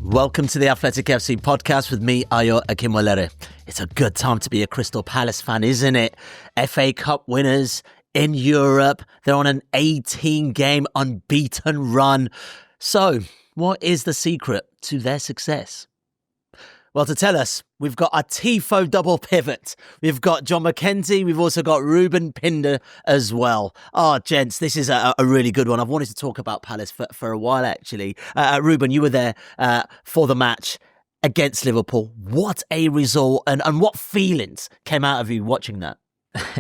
Welcome to the Athletic FC podcast with me, Akinwolere. It's a good time to be a Crystal Palace fan, isn't it? FA Cup winners in Europe. They're on an 18-game unbeaten run. So, what is the secret to their success? Well, to tell us, we've got a Tifo double pivot. We've got John Mackenzie. We've also got Reuben Pinder as well. Oh, gents, this is a really good one. I've wanted to talk about Palace for a while, actually. Reuben, you were there for the match against Liverpool. What a result and what feelings came out of you watching that?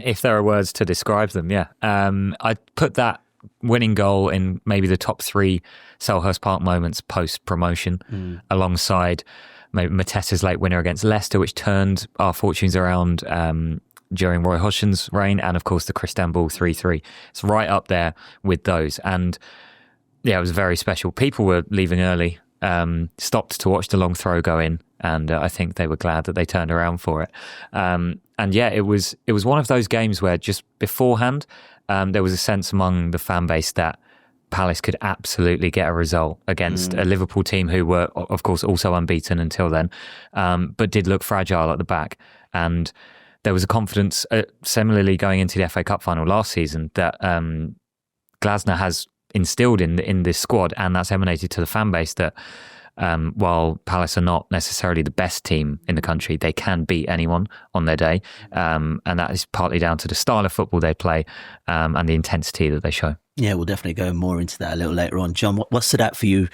If there are words to describe them, yeah. I'd put that winning goal in maybe the top three Selhurst Park moments post-promotion, alongside maybe Mateta's late winner against Leicester, which turned our fortunes around during Roy Hodgson's reign, and of course the Cristambull 3-3. It's right up there with those. And yeah, it was very special. People were leaving early, stopped to watch the long throw go in, and I think they were glad that they turned around for it. And yeah, it was one of those games where just beforehand, there was a sense among the fan base that Palace could absolutely get a result against a Liverpool team who were, of course, also unbeaten until then, but did look fragile at the back. And there was a confidence, similarly going into the FA Cup final last season, that Glasner has instilled in this squad, and that's emanated to the fan base that while Palace are not necessarily the best team in the country, they can beat anyone on their day. And that is partly down to the style of football they play and the intensity that they show. Yeah, we'll definitely go more into that a little later on. John, what stood out for you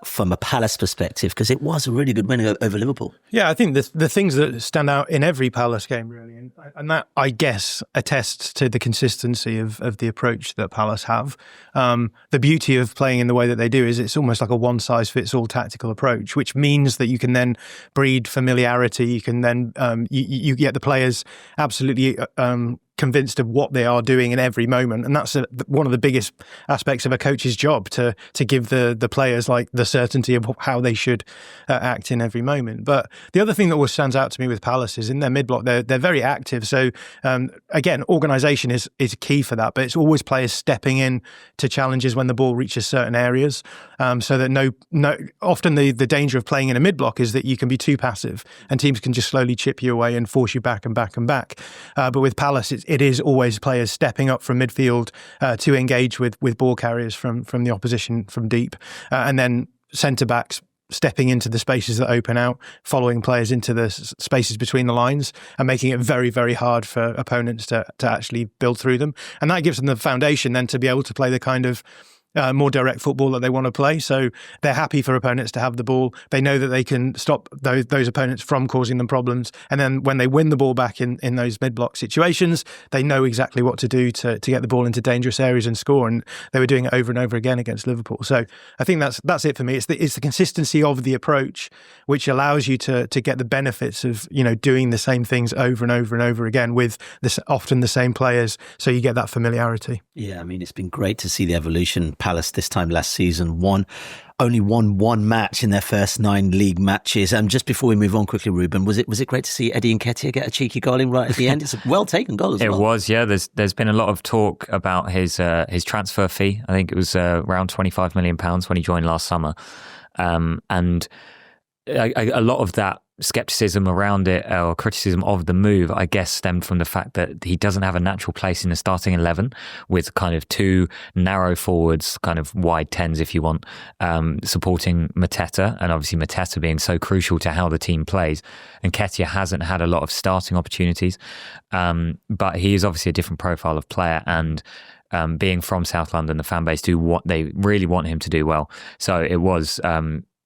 from a Palace perspective? Because it was a really good win over Liverpool. Yeah, I think the things that stand out in every Palace game, really, and that, I guess, attests to the consistency of the approach that Palace have. The beauty of playing in the way that they do is it's almost like a one-size-fits-all tactical approach, which means that you can then breed familiarity. You can then, you get the players absolutely convinced of what they are doing in every moment, and that's one of the biggest aspects of a coach's job, to give the players like the certainty of how they should act in every moment. But the other thing that always stands out to me with Palace is in their mid-block, they're very active. So again, organisation is key for that, but it's always players stepping in to challenges when the ball reaches certain areas, so that often the danger of playing in a mid-block is that you can be too passive and teams can just slowly chip you away and force you back and back and back. But with Palace, it is always players stepping up from midfield to engage with ball carriers from the opposition from deep, and then centre-backs stepping into the spaces that open out, following players into the spaces between the lines and making it very, very hard for opponents to actually build through them. And that gives them the foundation then to be able to play the kind of more direct football that they want to play. So they're happy for opponents to have the ball. They know that they can stop those opponents from causing them problems. And then when they win the ball back in those mid-block situations, they know exactly what to do to get the ball into dangerous areas and score. And they were doing it over and over again against Liverpool. So I think that's it for me. It's the consistency of the approach which allows you to get the benefits of doing the same things over and over and over again with often the same players. So you get that familiarity. Yeah, I mean, it's been great to see the evolution. Palace this time last season only won one match in their first 9 league matches. And just before we move on quickly, Reuben, was it great to see Eddie Nketiah get a cheeky goal in right at the end? It's a well taken goal as well. It was, yeah. There's been a lot of talk about his transfer fee. I think it was around £25 million when he joined last summer, and a lot of that scepticism around it, or criticism of the move, I guess, stemmed from the fact that he doesn't have a natural place in the starting 11, with kind of two narrow forwards, kind of wide 10s if you want, supporting Mateta, and obviously Mateta being so crucial to how the team plays. And Nketiah hasn't had a lot of starting opportunities, but he is obviously a different profile of player, and being from South London, the fan base do what they really want him to do well. So it was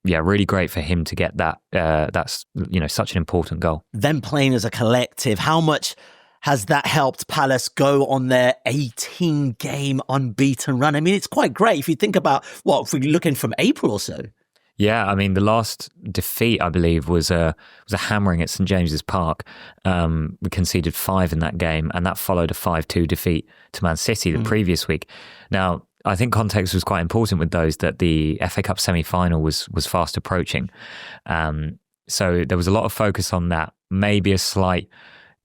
really great for him to get that. That's such an important goal. Them playing as a collective, how much has that helped Palace go on their 18-game unbeaten run? I mean, it's quite great if you think about if we're looking from April or so. Yeah, I mean, the last defeat, I believe, was a hammering at St James's Park. We conceded 5 in that game, and that followed a 5-2 defeat to Man City the previous week. Now, I think context was quite important with those, that the FA Cup semi-final was fast approaching. So there was a lot of focus on that. Maybe a slight,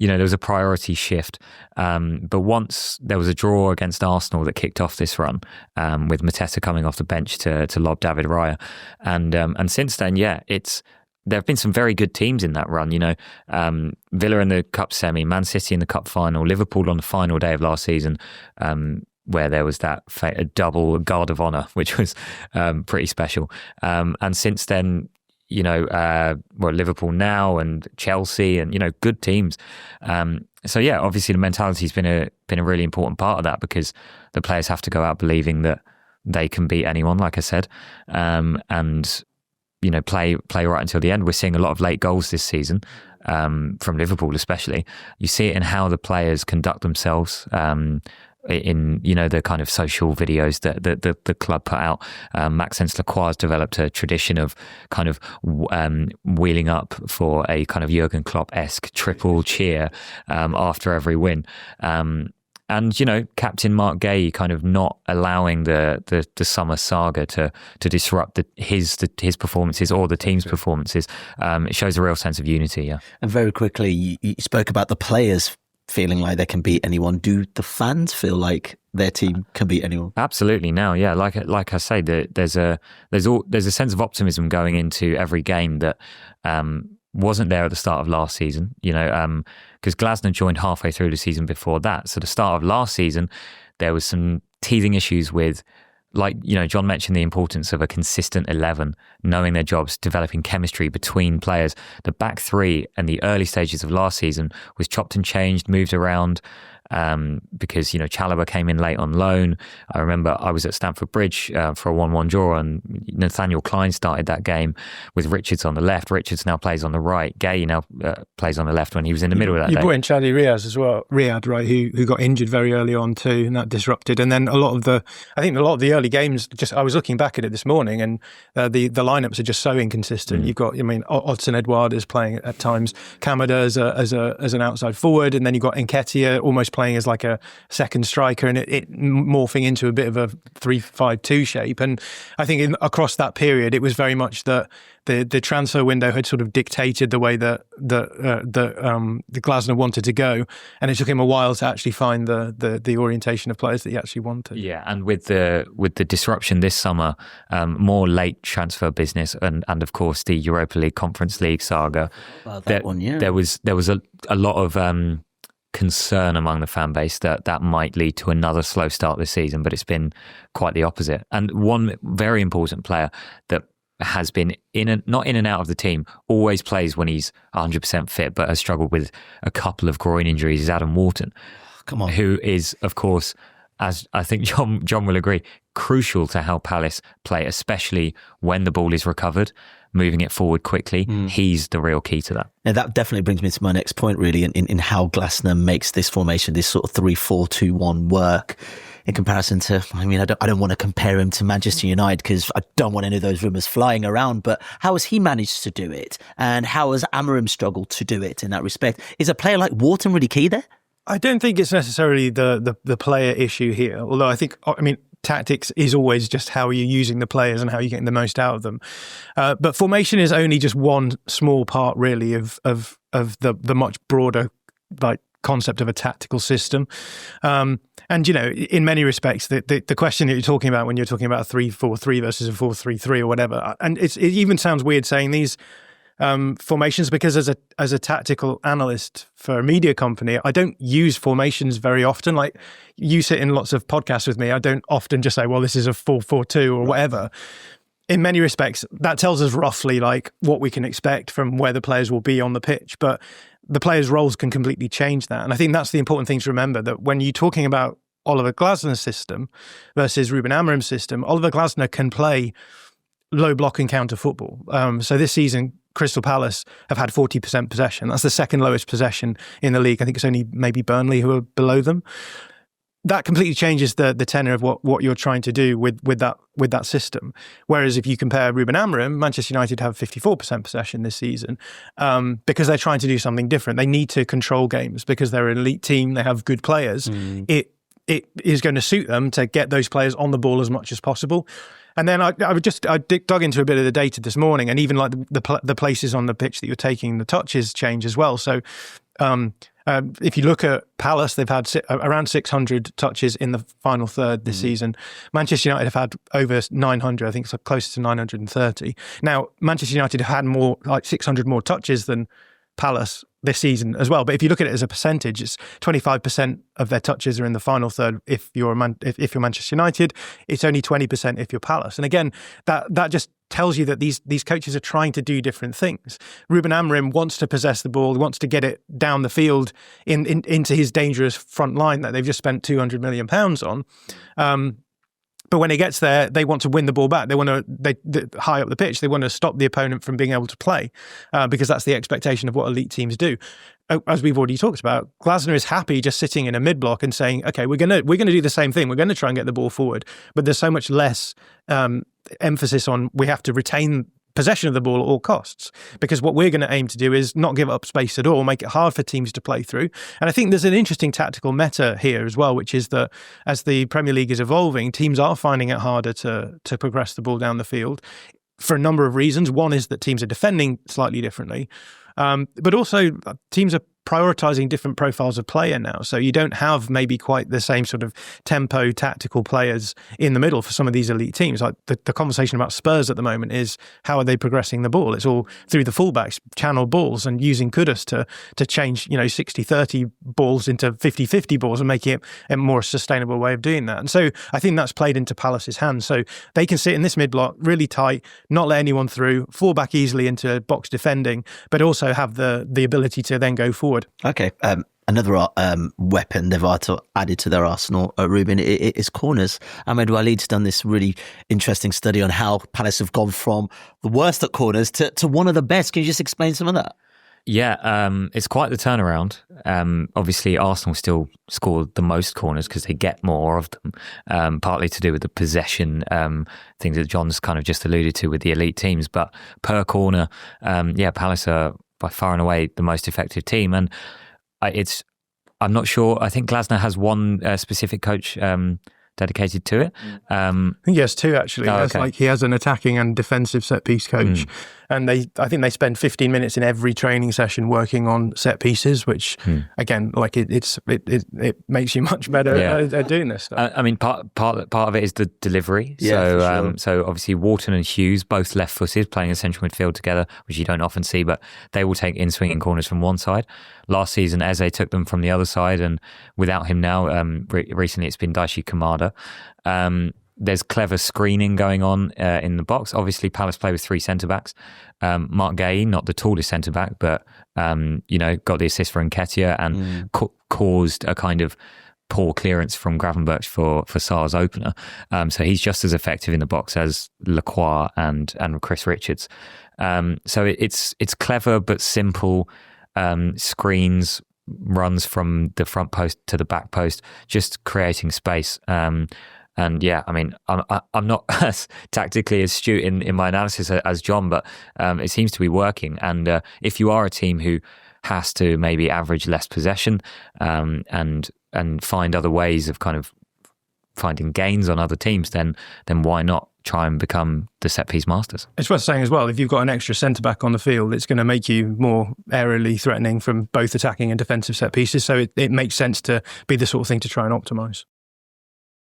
there was a priority shift. But once there was a draw against Arsenal that kicked off this run, with Mateta coming off the bench to lob David Raya, and since then, there have been some very good teams in that run. Villa in the cup semi, Man City in the cup final, Liverpool on the final day of last season, where there was that a double guard of honour, which was pretty special. And since then, Liverpool now and Chelsea and, good teams. Obviously the mentality's been a really important part of that, because the players have to go out believing that they can beat anyone, like I said, and play right until the end. We're seeing a lot of late goals this season, from Liverpool especially. You see it in how the players conduct themselves, in the kind of social videos that the club put out. Maxence Lacroix has developed a tradition of kind of wheeling up for a kind of Jurgen Klopp-esque triple cheer after every win. And, Captain Mark Guehi kind of not allowing the summer saga to disrupt his performances or the team's performances. It shows a real sense of unity, yeah. And very quickly, you spoke about the players feeling like they can beat anyone. Do the fans feel like their team can beat anyone? Absolutely now, yeah. Like I say, there's a sense of optimism going into every game that wasn't there at the start of last season, because Glasner joined halfway through the season before that. So the start of last season, there was some teething issues with, John mentioned the importance of a consistent 11, knowing their jobs, developing chemistry between players. The back three and the early stages of last season was chopped and changed, moved around, because, Chalobah came in late on loan. I remember I was at Stamford Bridge for a 1-1 draw, and Nathaniel Klein started that game with Richards on the left. Richards now plays on the right. Guehi now plays on the left when he was in the middle of that You day. brought in Chadi Riaz as well, right, who got injured very early on too, and that disrupted. And then a lot of the early games, I was looking back at it this morning, and the lineups are just so inconsistent. You've got, Odson Edouard is playing at times, Kamada as an outside forward, and then you've got Nketiah almost playing as like a second striker, and it morphing into a bit of a 3-5-2 shape. And I think across that period, it was very much that the transfer window had sort of dictated the way that the Glasner wanted to go, and it took him a while to actually find the orientation of players that he actually wanted. Yeah, and with the disruption this summer, more late transfer business, and of course the Europa League, Conference League saga. There was a lot of concern among the fan base that might lead to another slow start this season, but it's been quite the opposite. And one very important player that has been not in and out of the team, always plays when he's 100% fit, but has struggled with a couple of groin injuries, is Adam Warburton. Come on. Who is, of course, as I think John will agree, crucial to how Palace play, especially when the ball is recovered, moving it forward quickly. He's the real key to that. And that definitely brings me to my next point, really, in how Glasner makes this formation, this sort of 3-4-2-1 work in comparison to, I don't want to compare him to Manchester United because I don't want any of those rumours flying around, but how has he managed to do it? And how has Amorim struggled to do it in that respect? Is a player like Warburton really key there? I don't think it's necessarily the player issue here, although I think, tactics is always just how you're using the players and how you're getting the most out of them. But formation is only just one small part, really, of the much broader concept of a tactical system. And, in many respects, the question that you're talking about when you're talking about a 3-4-3 versus a 4-3-3 or whatever, and it even sounds weird saying these formations, because as a tactical analyst for a media company, I don't use formations very often. Like, you sit in lots of podcasts with me, I don't often just say, well, this is a 4-4-2 or whatever. In many respects, that tells us roughly what we can expect from where the players will be on the pitch, but the players' roles can completely change that. And I think that's the important thing to remember, that when you're talking about Oliver Glasner's system versus Reuben Amorim's system, Oliver Glasner can play low block and counter football. So this season, Crystal Palace have had 40% possession. That's the second lowest possession in the league. I think it's only maybe Burnley who are below them. That completely changes the tenor of what you're trying to do with that system. Whereas if you compare Reuben Amorim, Manchester United have 54% possession this season, because they're trying to do something different. They need to control games because they're an elite team. They have good players. It is going to suit them to get those players on the ball as much as possible. And then I dug into a bit of the data this morning, and even the places on the pitch that you're taking the touches change as well. So If you look at Palace, they've had around 600 touches in the final third this season. Manchester United have had over 900, I think it's closer to 930. Now, Manchester United have had more, like 600 more touches than Palace this season as well. But if you look at it as a percentage, it's 25% of their touches are in the final third if you're Manchester United. It's only 20% if you're Palace. And again, that just tells you that these coaches are trying to do different things. Reuben Amorim wants to possess the ball, wants to get it down the field into his dangerous front line that they've just spent £200 million on. But when it gets there, they want to win the ball back. They want to high up the pitch. They want to stop the opponent from being able to play because that's the expectation of what elite teams do. As we've already talked about, Glasner is happy just sitting in a mid block and saying, "Okay, we're gonna do the same thing. We're going to try and get the ball forward." But there's so much less emphasis on we have to retain possession of the ball at all costs, because what we're going to aim to do is not give up space at all, make it hard for teams to play through. And I think there's an interesting tactical meta here as well, which is that as the Premier League is evolving, teams are finding it harder to progress the ball down the field for a number of reasons. One is that teams are defending slightly differently, but also teams are prioritizing different profiles of player now. So you don't have maybe quite the same sort of tempo tactical players in the middle for some of these elite teams. Like the conversation about Spurs at the moment is how are they progressing the ball? It's all through the fullbacks, channel balls and using Kudus to change, 60-30 balls into 50-50 balls and making it a more sustainable way of doing that. And so I think that's played into Palace's hands. So they can sit in this mid block really tight, not let anyone through, fall back easily into box defending, but also have the ability to then go forward. Okay. Another weapon they've added to their arsenal, Reuben, is corners. Ahmed Walid's done this really interesting study on how Palace have gone from the worst at corners to one of the best. Can you just explain some of that? Yeah, it's quite the turnaround. Obviously, Arsenal still score the most corners because they get more of them, partly to do with the possession things that John's kind of just alluded to with the elite teams. But per corner, Palace are by far and away the most effective team. And I'm not sure. I think Glasner has one specific coach dedicated to it. I think he has two, actually. Oh, okay. He has an attacking and defensive set piece coach. And I think they spend 15 minutes in every training session working on set pieces, which again, it makes you much better at doing this stuff. I mean, part of it is the delivery. So obviously Warburton and Hughes, both left-footed, playing a central midfield together, which you don't often see, but they will take in-swinging corners from one side. Last season, Eze took them from the other side, and without him now, recently it's been Daichi Kamada. There's clever screening going on in the box. Obviously, Palace play with three centre-backs. Mark Guehi, not the tallest centre-back, but, got the assist for Nketiah and caused a kind of poor clearance from Gravenberch for Sarr's opener. So he's just as effective in the box as Lacroix and Chris Richards. So it's clever but simple screens, runs from the front post to the back post, just creating space. And yeah, I mean, I'm not as tactically astute in my analysis as John, but it seems to be working. And if you are a team who has to maybe average less possession and find other ways of kind of finding gains on other teams, then why not try and become the set-piece masters? It's worth saying as well, if you've got an extra centre-back on the field, it's going to make you more aerially threatening from both attacking and defensive set-pieces. So it makes sense to be the sort of thing to try and optimise.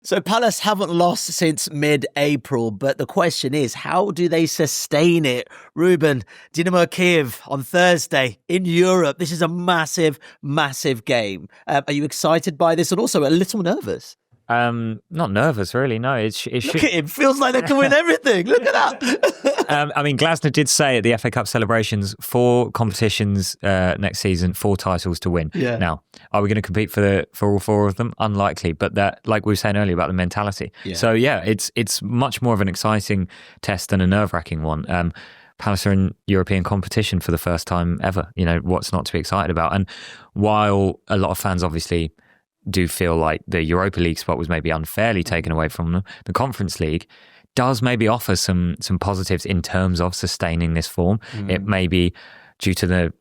So Palace haven't lost since mid-April, but the question is, how do they sustain it? Reuben, Dynamo Kiev on Thursday in Europe. This is a massive, massive game. Are you excited by this and also a little nervous? Not nervous, really. No, Look at him. Feels like they can win everything. Look at that. I mean, Glasner did say at the FA Cup celebrations, 4 competitions next season, 4 titles to win. Yeah. Now, are we going to compete for all 4 of them? Unlikely. But that, like we were saying earlier about the mentality. Yeah. So yeah, it's much more of an exciting test than a nerve-wracking one. Palace are in European competition for the first time ever. What's not to be excited about? And while a lot of fans obviously do feel like the Europa League spot was maybe unfairly taken away from them, the Conference League does maybe offer some positives in terms of sustaining this form. It may be due to the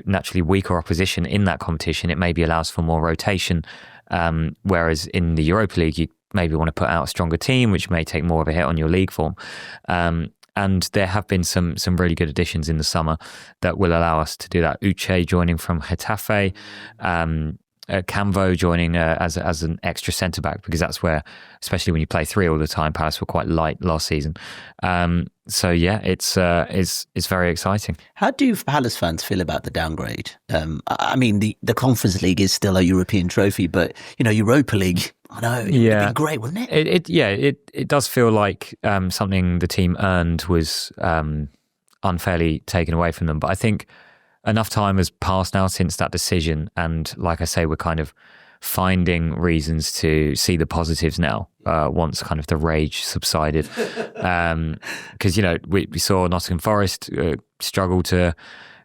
naturally weaker opposition in that competition, it maybe allows for more rotation, whereas in the Europa League you maybe want to put out a stronger team, which may take more of a hit on your league form. And there have been some really good additions in the summer that will allow us to do that. Uche joining from Getafe, Camvo joining as an extra centre back, because that's where, especially when you play three all the time, Palace were quite light last season. So yeah, it's very exciting. How do Palace fans feel about the downgrade? I mean, the Conference League is still a European trophy, but Europa League, I know, it would have been great, wouldn't it? It does feel like something the team earned was unfairly taken away from them. But I think enough time has passed now since that decision, and like I say, we're kind of finding reasons to see the positives now. Once kind of the rage subsided, because we saw Nottingham Forest struggle to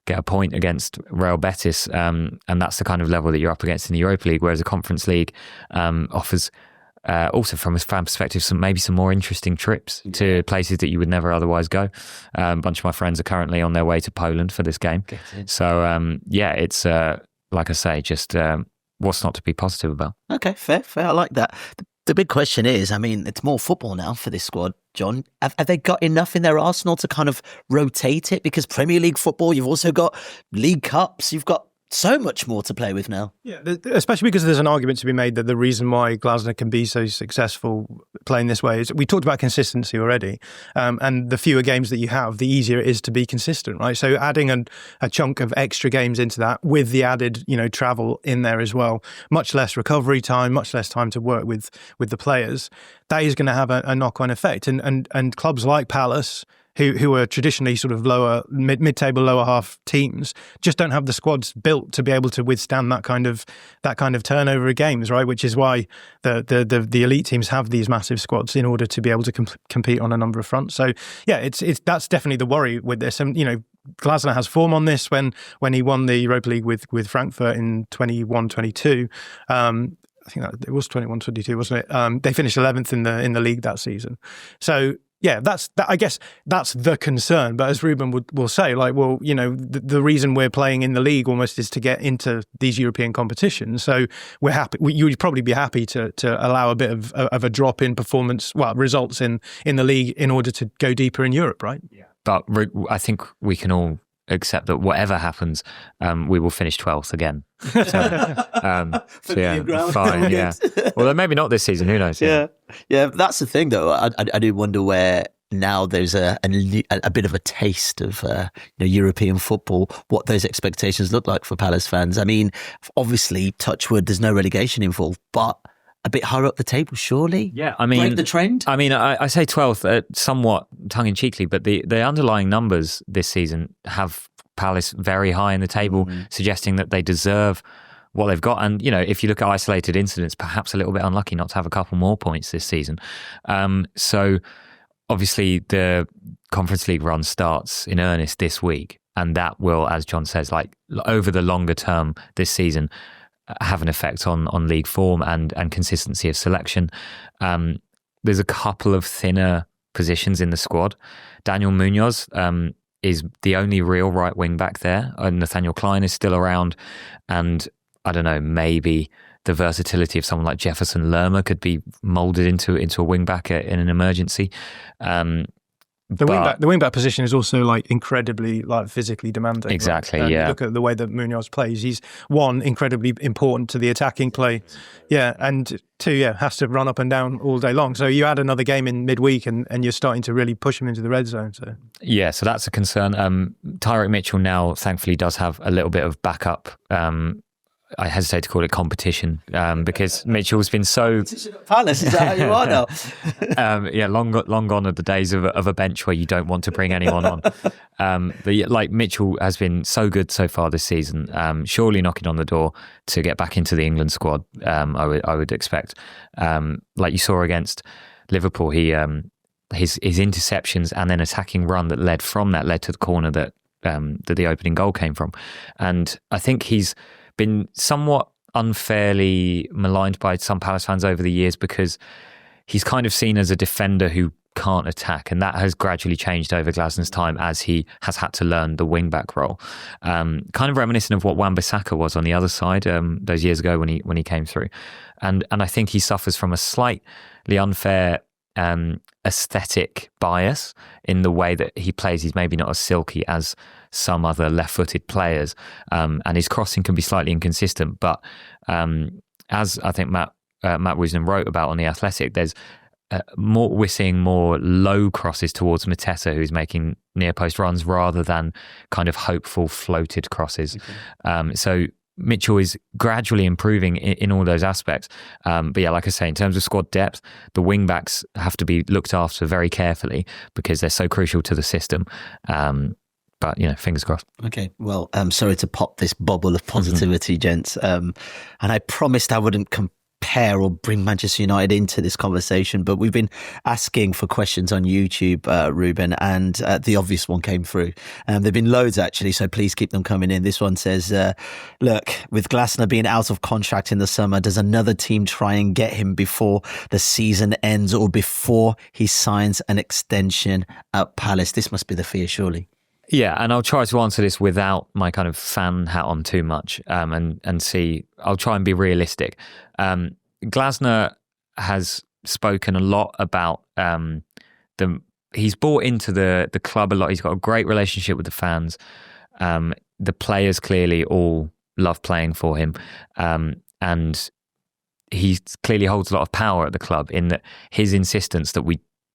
get a point against Real Betis, and that's the kind of level that you're up against in the Europa League. Whereas the Conference League offers, also from a fan perspective, some more interesting trips to places that you would never otherwise go. A bunch of my friends are currently on their way to Poland for this game. So it's like I say, just what's not to be positive about. Okay, fair. I like that. The big question is, I mean, it's more football now for this squad, John. Have they got enough in their arsenal to kind of rotate it? Because Premier League football, you've also got League Cups, you've got so much more to play with now. Yeah, especially because there's an argument to be made that the reason why Glasner can be so successful playing this way is, we talked about consistency already, and the fewer games that you have, the easier it is to be consistent, right? So adding a chunk of extra games into that with the added, travel in there as well, much less recovery time, much less time to work with the players, that is going to have a knock-on effect. And clubs like Palace, who are traditionally sort of lower mid-table, lower half teams, just don't have the squads built to be able to withstand that kind of turnover of games, right? Which is why the elite teams have these massive squads in order to be able to compete on a number of fronts. So yeah, that's definitely the worry with this. And Glasner has form on this when he won the Europa League with Frankfurt in 21-22. I think that it was 21-22, wasn't it? They finished 11th in the league that season. So yeah, I guess that's the concern. But as Reuben will say, the reason we're playing in the league almost is to get into these European competitions. So we're happy. You would probably be happy to allow a bit of a drop in performance, results in the league in order to go deeper in Europe, right? Yeah. But I think we can all accept that whatever happens, we will finish 12th again. So yeah, fine. Yeah. Well, maybe not this season. Who knows? Yeah. That's the thing, though. I do wonder where now there's a bit of a taste of European football, what those expectations look like for Palace fans. I mean, obviously, touch wood, there's no relegation involved, but a bit higher up the table, surely? Yeah, I mean... break the trend? I mean, I say 12th somewhat tongue-in-cheekly, but the underlying numbers this season have Palace very high in the table, suggesting that they deserve what they've got. And, if you look at isolated incidents, perhaps a little bit unlucky not to have a couple more points this season. So, obviously, the Conference League run starts in earnest this week, and that will, as John says, over the longer term this season, have an effect on league form and consistency of selection. There's a couple of thinner positions in the squad. Daniel Munoz is the only real right wing back there. Nathaniel Klein is still around, and I don't know, maybe the versatility of someone like Jefferson Lerma could be moulded into a wing back in an emergency. The wing back position is also incredibly physically demanding. Exactly, right? yeah. Look at the way that Munoz plays. He's incredibly important to the attacking play. Yeah, and two, has to run up and down all day long. So you add another game in midweek and you're starting to really push him into the red zone. So yeah, so that's a concern. Tyreek Mitchell now thankfully does have a little bit of backup. I hesitate to call it competition because Mitchell's been so... Palace, is that how you are now? Long gone are the days of a bench where you don't want to bring anyone on. But Mitchell has been so good so far this season, surely knocking on the door to get back into the England squad, I would expect. Like you saw against Liverpool, his interceptions and then attacking run that led to the corner that the opening goal came from. And I think he's been somewhat unfairly maligned by some Palace fans over the years because he's kind of seen as a defender who can't attack, and that has gradually changed over Glasner's time as he has had to learn the wing-back role. Kind of reminiscent of what Wan-Bissaka was on the other side those years ago when he came through. And I think he suffers from a slightly unfair aesthetic bias in the way that he plays. He's maybe not as silky as some other left-footed players, and his crossing can be slightly inconsistent. But as I think Matt Wisdom wrote about on The Athletic, we're seeing more low crosses towards Mateta, who's making near post runs, rather than kind of hopeful floated crosses. Okay. So Mitchell is gradually improving in all those aspects. But yeah, like I say, in terms of squad depth, the wing backs have to be looked after very carefully because they're so crucial to the system. But, fingers crossed. Okay, well, I'm sorry to pop this bubble of positivity, gents. And I promised I wouldn't compare or bring Manchester United into this conversation, but we've been asking for questions on YouTube, Reuben, and the obvious one came through. There've been loads, actually, so please keep them coming in. This one says, look, with Glasner being out of contract in the summer, does another team try and get him before the season ends or before he signs an extension at Palace? This must be the fear, surely. Yeah, and I'll try to answer this without my kind of fan hat on too much, and see. I'll try and be realistic. Glasner has spoken a lot about he's bought into the club a lot. He's got a great relationship with the fans. The players clearly all love playing for him, and he clearly holds a lot of power at the club in that his insistence that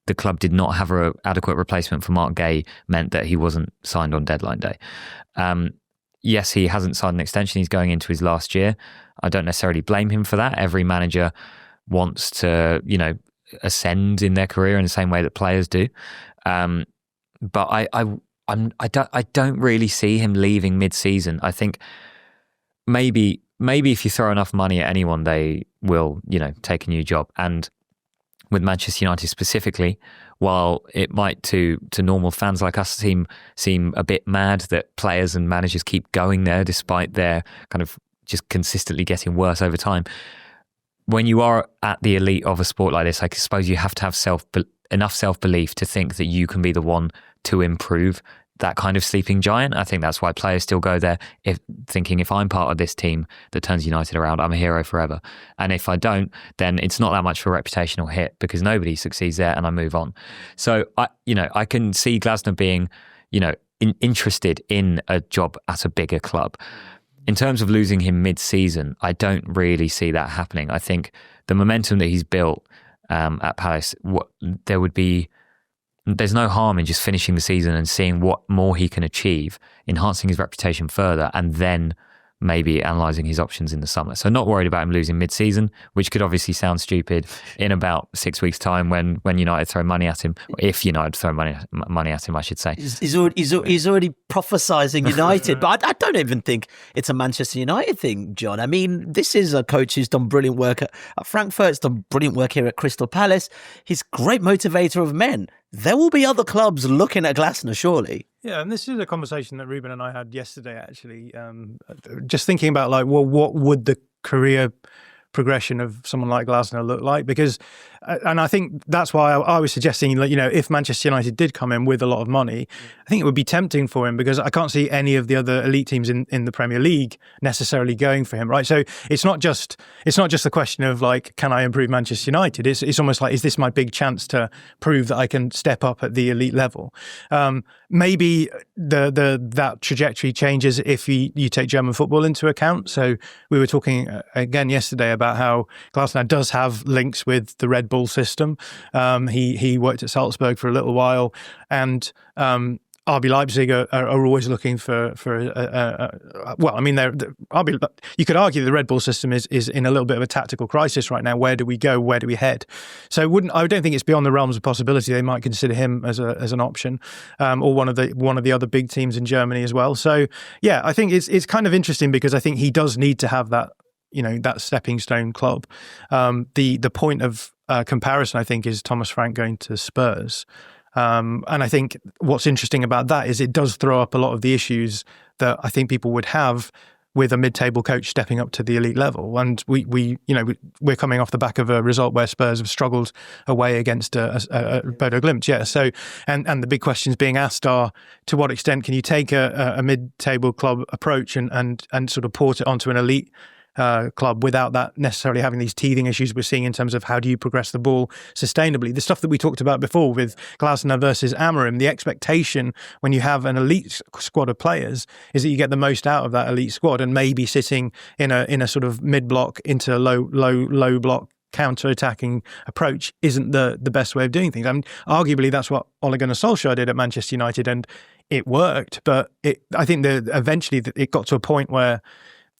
the club did not have an adequate replacement for Mark Guehi meant that he wasn't signed on deadline day. Yes, he hasn't signed an extension. He's going into his last year. I don't necessarily blame him for that. Every manager wants to, ascend in their career in the same way that players do. But I don't really see him leaving mid-season. I think maybe if you throw enough money at anyone, they will, take a new job. And with Manchester United specifically, while it might to normal fans like us seem a bit mad that players and managers keep going there despite their kind of just consistently getting worse over time, when you are at the elite of a sport like this, I suppose you have to have enough self-belief to think that you can be the one to improve that kind of sleeping giant. I think that's why players still go there, thinking if I'm part of this team that turns United around, I'm a hero forever. And if I don't, then it's not that much of a reputational hit because nobody succeeds there and I move on. So I can see Glasner being, interested in a job at a bigger club. In terms of losing him mid-season, I don't really see that happening. I think the momentum that he's built at Palace, there's no harm in just finishing the season and seeing what more he can achieve, enhancing his reputation further, and then maybe analysing his options in the summer. So not worried about him losing mid-season, which could obviously sound stupid in about 6 weeks' time when United throw money at him, or if United throw money at him, I should say. He's already prophesying United, but I don't even think it's a Manchester United thing, John. I mean, this is a coach who's done brilliant work at Frankfurt, he's done brilliant work here at Crystal Palace. He's a great motivator of men. There will be other clubs looking at Glasner, surely. Yeah, and this is a conversation that Reuben and I had yesterday, actually. Just thinking about, what would the career progression of someone like Glasner look like? Because, and I think that's why I was suggesting, if Manchester United did come in with a lot of money, I think it would be tempting for him because I can't see any of the other elite teams in the Premier League necessarily going for him, right? So it's not just the question of can I improve Manchester United? It's almost like, is this my big chance to prove that I can step up at the elite level? Maybe that trajectory changes if you take German football into account. So we were talking again yesterday about how Glasner does have links with the Red Bull system. He worked at Salzburg for a little while, and RB Leipzig are always looking for you could argue the Red Bull system is in a little bit of a tactical crisis right now. Where do we go? Where do we head? So I don't think it's beyond the realms of possibility they might consider him as an option, or one of the other big teams in Germany as well. So yeah, I think it's kind of interesting because I think he does need to have that that stepping stone club. The point of comparison, I think, is Thomas Frank going to Spurs. And I think what's interesting about that is it does throw up a lot of the issues that I think people would have with a mid-table coach stepping up to the elite level. And we're coming off the back of a result where Spurs have struggled away against Bodo Glimt. Yeah. So, and the big questions being asked are, to what extent can you take a mid-table club approach and sort of port it onto an elite club without that necessarily having these teething issues we're seeing in terms of how do you progress the ball sustainably. The stuff that we talked about before with Glasner versus Amorim, the expectation when you have an elite squad of players is that you get the most out of that elite squad, and maybe sitting in a sort of mid-block into a low block counter-attacking approach isn't the best way of doing things. I mean, arguably that's what Ole Gunnar Solskjaer did at Manchester United, and it worked. But I think that eventually it got to a point where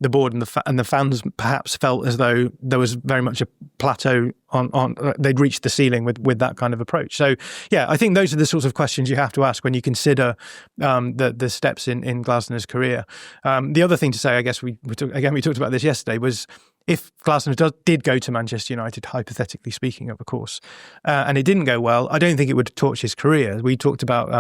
the board and the fans perhaps felt as though there was very much a plateau on they'd reached the ceiling with that kind of approach. So yeah, I think those are the sorts of questions you have to ask when you consider the steps in Glasner's career. The other thing to say, I guess we talked about this yesterday, was if Glasner did go to Manchester United, hypothetically speaking, of course, and it didn't go well, I don't think it would torch his career. We talked about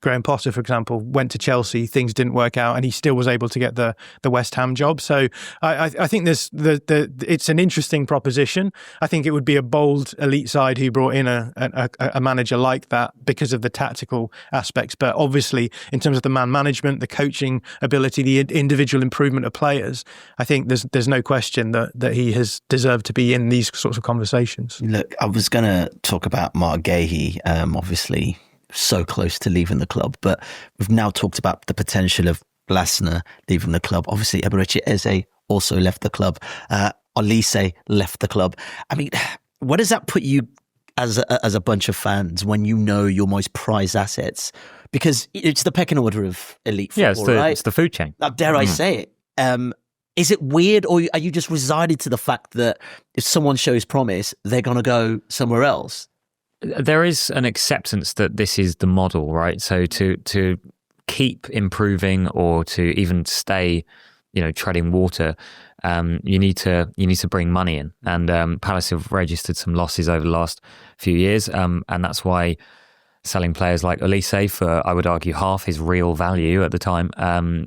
Graham Potter, for example, went to Chelsea, things didn't work out, and he still was able to get the West Ham job. So I think it's an interesting proposition. I think it would be a bold elite side who brought in a manager like that because of the tactical aspects. But obviously, in terms of the man management, the coaching ability, the individual improvement of players, I think there's no question that he has deserved to be in these sorts of conversations. Look, I was going to talk about Mark Guehi, obviously so close to leaving the club, but we've now talked about the potential of Glasner leaving the club. Obviously, Eberechi Eze also left the club. Olise left the club. I mean, where does that put you as a bunch of fans when you know your most prized assets? Because it's the pecking order of elite football, right? It's the food chain. Dare I say it? Is it weird, or are you just resigned to the fact that if someone shows promise, they're going to go somewhere else? There is an acceptance that this is the model, right? So to keep improving or to even stay, treading water, you need to bring money in. And Palace have registered some losses over the last few years, and that's why selling players like Olise for, I would argue, half his real value at the time,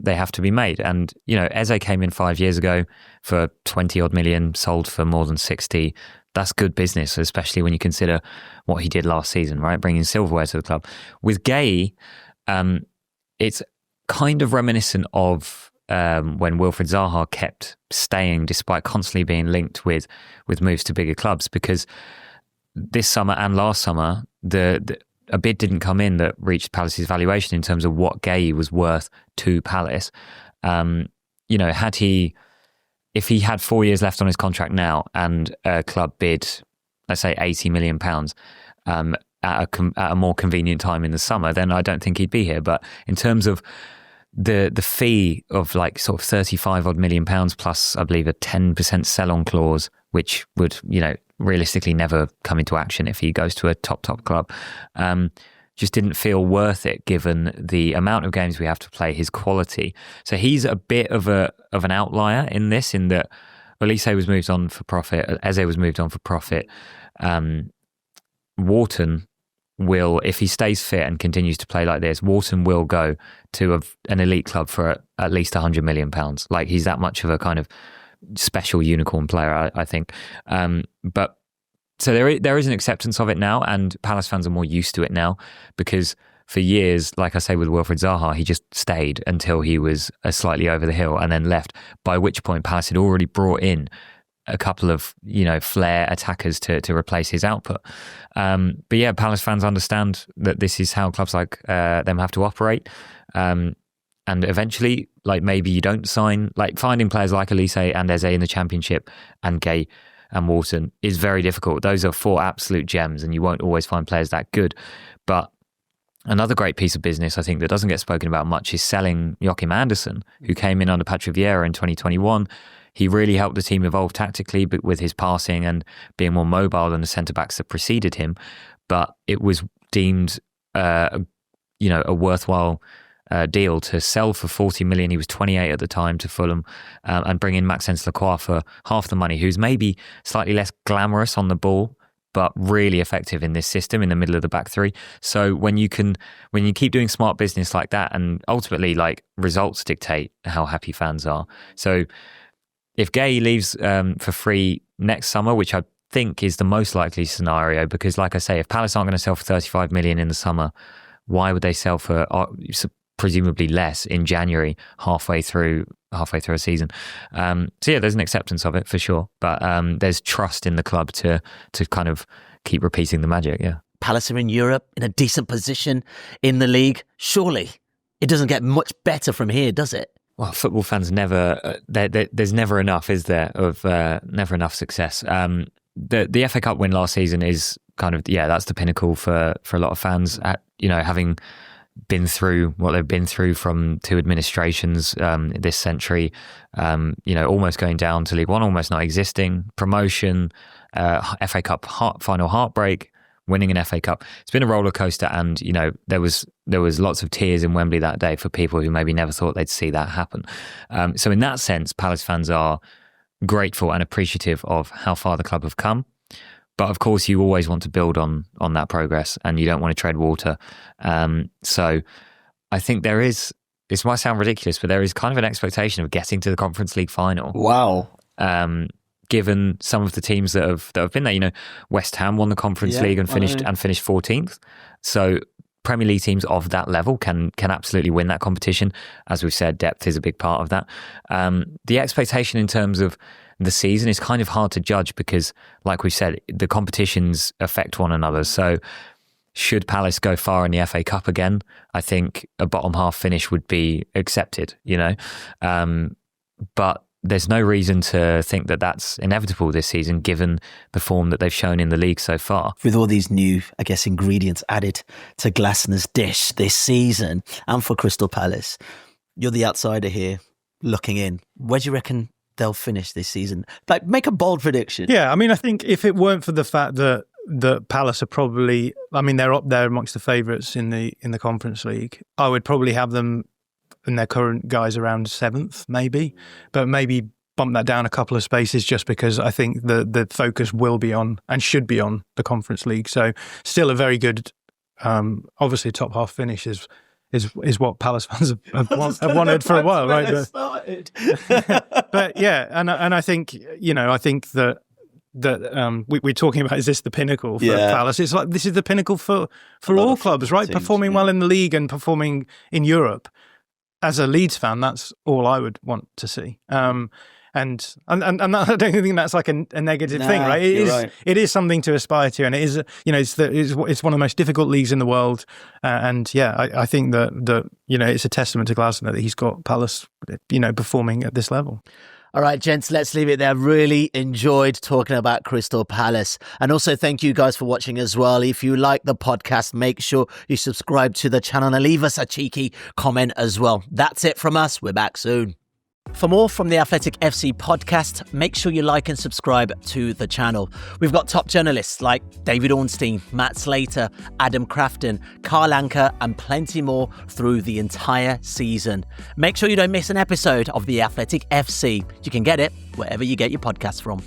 they have to be made. And, Eze came in 5 years ago for 20 odd million, sold for more than 60. That's good business, especially when you consider what he did last season, right? Bringing silverware to the club. With Guehi, it's kind of reminiscent of when Wilfried Zaha kept staying despite constantly being linked with moves to bigger clubs, because this summer and last summer, a bid didn't come in that reached Palace's valuation in terms of what Guehi was worth to Palace. If he had 4 years left on his contract now and a club bid, let's say £80 million at a more convenient time in the summer, then I don't think he'd be here. But in terms of the fee of like sort of 35 odd million pounds plus, I believe, a 10% sell-on clause, which would, realistically never come into action if he goes to a top club, just didn't feel worth it given the amount of games we have to play, his quality. So he's a bit of an outlier in this, in that Olise was moved on for profit, Eze was moved on for profit. Wharton will, if he stays fit and continues to play like this, Wharton will go to an elite club for at least £100 million. Like, he's that much of a kind of special unicorn player, I think. But so there is an acceptance of it now, and Palace fans are more used to it now, because for years, like I say with Wilfried Zaha, he just stayed until he was slightly over the hill and then left, by which point Palace had already brought in a couple of, flair attackers to replace his output. But yeah, Palace fans understand that this is how clubs like them have to operate. And eventually, like, maybe you don't sign, like, finding players like Olise and Eze in the Championship and Guehi and Wharton is very difficult. Those are 4 absolute gems, and you won't always find players that good. But another great piece of business, I think, that doesn't get spoken about much is selling Joachim Andersen, who came in under Patrick Vieira in 2021. He really helped the team evolve tactically, but with his passing and being more mobile than the centre-backs that preceded him. But it was deemed, a worthwhile deal to sell for 40 million. He was 28 at the time, to Fulham, and bring in Maxence Lacroix for half the money, who's maybe slightly less glamorous on the ball, but really effective in this system in the middle of the back three. So when you keep doing smart business like that, and ultimately, like, results dictate how happy fans are. So if Guehi leaves for free next summer, which I think is the most likely scenario, because like I say, if Palace aren't going to sell for 35 million in the summer, why would they sell for presumably less in January, halfway through a season. So yeah, there's an acceptance of it for sure, but there's trust in the club to kind of keep repeating the magic. Yeah, Palace are in Europe in a decent position in the league. Surely it doesn't get much better from here, does it? Well, football fans never. There's never enough, is there? Of never enough success. The FA Cup win last season is kind of that's the pinnacle for a lot of fans. Having been through what they've been through from 2 administrations this century, almost going down to League One, almost not existing, promotion, FA Cup final heartbreak, winning an FA Cup. It's been a roller coaster, and there was lots of tears in Wembley that day for people who maybe never thought they'd see that happen. So in that sense, Palace fans are grateful and appreciative of how far the club have come. But of course, you always want to build on that progress, and you don't want to tread water. So I think there is, this might sound ridiculous, but there is kind of an expectation of getting to the Conference League final. Wow. Given some of the teams that have been there, West Ham won the Conference League and finished 14th. So Premier League teams of that level can absolutely win that competition. As we've said, depth is a big part of that. The expectation in terms of the season is kind of hard to judge because, like we've said, the competitions affect one another. So should Palace go far in the FA Cup again, I think a bottom half finish would be accepted, but there's no reason to think that that's inevitable this season, given the form that they've shown in the league so far. With all these new, ingredients added to Glasner's dish this season and for Crystal Palace, you're the outsider here looking in. Where do you reckon they'll finish this season? Like, make a bold prediction. Yeah, I think if it weren't for the fact that Palace are probably, they're up there amongst the favourites in the Conference League, I would probably have them and their current guys around 7th, maybe, but maybe bump that down a couple of spaces just because I think the focus will be on and should be on the Conference League. So still a very good, obviously top half finish is what Palace fans have wanted for a while, right? But yeah, and I think that we're talking about, is this the pinnacle for Palace? It's like this is the pinnacle for all clubs, right? Teams, performing well in the league and performing in Europe. As a Leeds fan, that's all I would want to see. And I don't think that's like a negative thing, right? It is something to aspire to, and it is, it's one of the most difficult leagues in the world. I think that it's a testament to Glasner that he's got Palace, performing at this level. All right, gents, let's leave it there. Really enjoyed talking about Crystal Palace. And also thank you guys for watching as well. If you like the podcast, make sure you subscribe to the channel and leave us a cheeky comment as well. That's it from us. We're back soon. For more from the Athletic FC podcast, make sure you like and subscribe to the channel. We've got top journalists like David Ornstein, Matt Slater, Adam Crafton, Carl Anker, and plenty more through the entire season. Make sure you don't miss an episode of the Athletic FC. You can get it wherever you get your podcasts from.